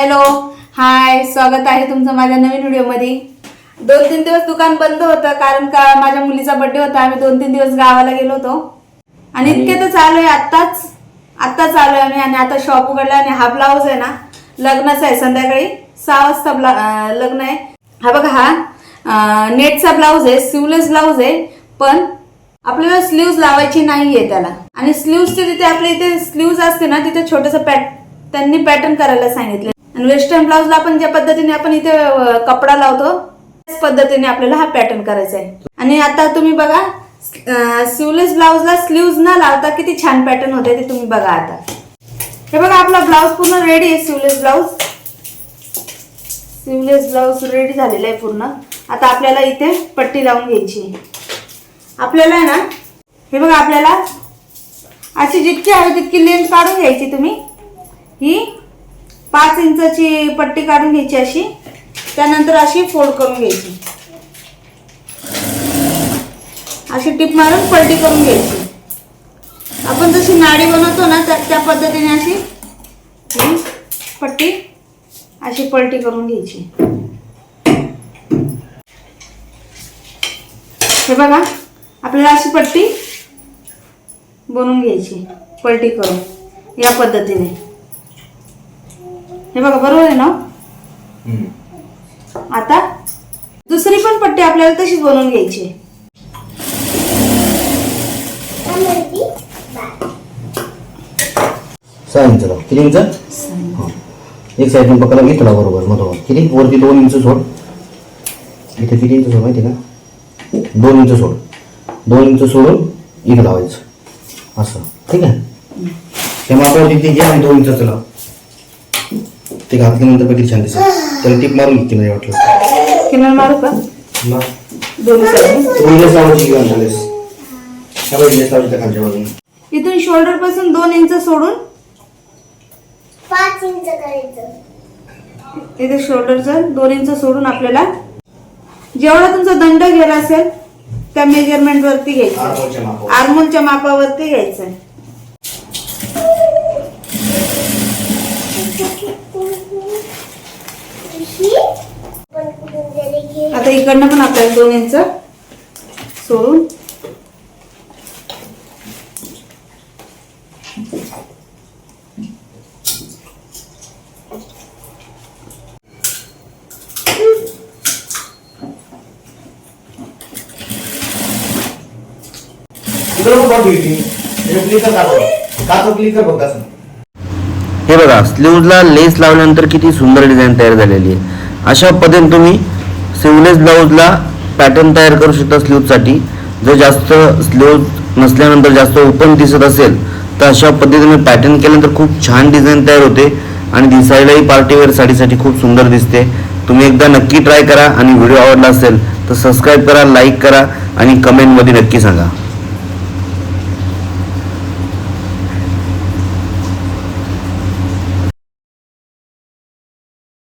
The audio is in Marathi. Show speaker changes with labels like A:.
A: हॅलो हाय, स्वागत आहे तुमचं माझ्या नवीन व्हिडिओमध्ये। 2-3 दिवस दुकान बंद होतं कारण का माझ्या मुलीचा बर्थडे होता। आम्ही 2-3 दिवस गावाला गेलो होतो आणि इतक्यातच आलोय। आत्ताच आलोय आम्ही आणि आता शॉप उघडला आणि हा ब्लाऊज आहे ना, लग्नाचा आहे। संध्याकाळी 6 वाजता लग्न आहे। हा बघा, हा नेटचा ब्लाऊज आहे, स्लीवलेस ब्लाऊज आहे, पण आपल्याला स्लीव्ज लावायची नाहीये त्याला। आणि स्लीव्जचे तिथे आपल्या इथे स्लीव्ज असते ना, तिथे छोटंसं त्यांनी पॅटर्न करायला सांगितलं। आणि वेस्टर्न ब्लाऊजला आपण ज्या पद्धतीने आपण इथे कपडा लावतो त्याच पद्धतीने आपल्याला हा पॅटर्न करायचा आहे। आणि आता तुम्ही बघा, स्लीवलेस ब्लाऊजला स्लीव्ज न लावता किती छान पॅटर्न होते ते तुम्ही बघा। आता हे बघा, आपला ब्लाऊज पूर्ण रेडी आहे। स्लीवलेस ब्लाऊज रेडी झालेला आहे पूर्ण। आता आपल्याला इथे पट्टी लावून घ्यायची। आपल्याला ना, हे बघा, आपल्याला अशी जितकी हवी तितकी लेंथ काढून घ्यायची। तुम्ही ही 5 इंचाची पट्टी काढून घ्यायची अशी, त्यानंतर अशी फोल्ड करून घ्यायची, अशी टिप मारून पलटी करून घ्यायची। आपण जशी नाडी बनवतो ना त्या पद्धतीने अशी ही पट्टी अशी पलटी करून घ्यायची। हे बघा, आपल्याला अशी पट्टी बनवून घ्यायची पलटी करून या पद्धतीने। हे बघा, बरोबर आहे ना। आता दुसरी पण पट्टी आपल्याला तशीच बनवून घ्यायची।
B: किती इंच? एक साइड पकडा घेतला बरोबर मधोमध। किती वरती 2 इंच सोड। इथे किती इंच सोड माहिती का? 2 इंच सोड। 2 इंच सोडून इथे लावायचं असं, ठीक आहे। त्या मापावरती ते घ्या आणि 2 इंच लाव। ते घातल्यानंतर किती छान दिसेल। त्याला टिप मारून घेतली नाही वाटलं
A: किनार मारू का? दोन्ही
B: साईडने लावायची किंवा झालेस सगळं लेस लावायचं खालच्या बाजूने।
A: इथून शोल्डर पासून 2 इंच सोडून
C: 5 इंच करायचं।
A: इथे शोल्डरचं 2 इंच सोडून आपल्याला जेवढा तुमचा दंड गेला असेल त्या मेजरमेंट वरती घ्यायचं, आर्मोलच्या मापावरती घ्यायचं। आता इकडनं पण आपल्याला 2 इंच सोडून
B: हे बघा, स्लीव्हजला लेस लावल्यानंतर किती सुंदर डिझाईन तयार झालेली आहे। अशा पद्धतीने तुम्ही स्लीवलेस ब्लाऊजला पॅटर्न तयार करू शकता स्लीव्हसाठी। जर जास्त स्लीव्ह नसल्यानंतर जास्त ओपन दिसत असेल तर अशा पद्धतीने पॅटर्न केल्यानंतर खूप छान डिझाईन तयार होते आणि दिसायलाही पार्टीवेअर साडीसाठी खूप सुंदर दिसते। तुम्ही एकदा नक्की ट्राय करा आणि व्हिडिओ आवडला असेल तर सबस्क्राईब करा, लाईक करा आणि कमेंटमध्ये नक्की सांगा।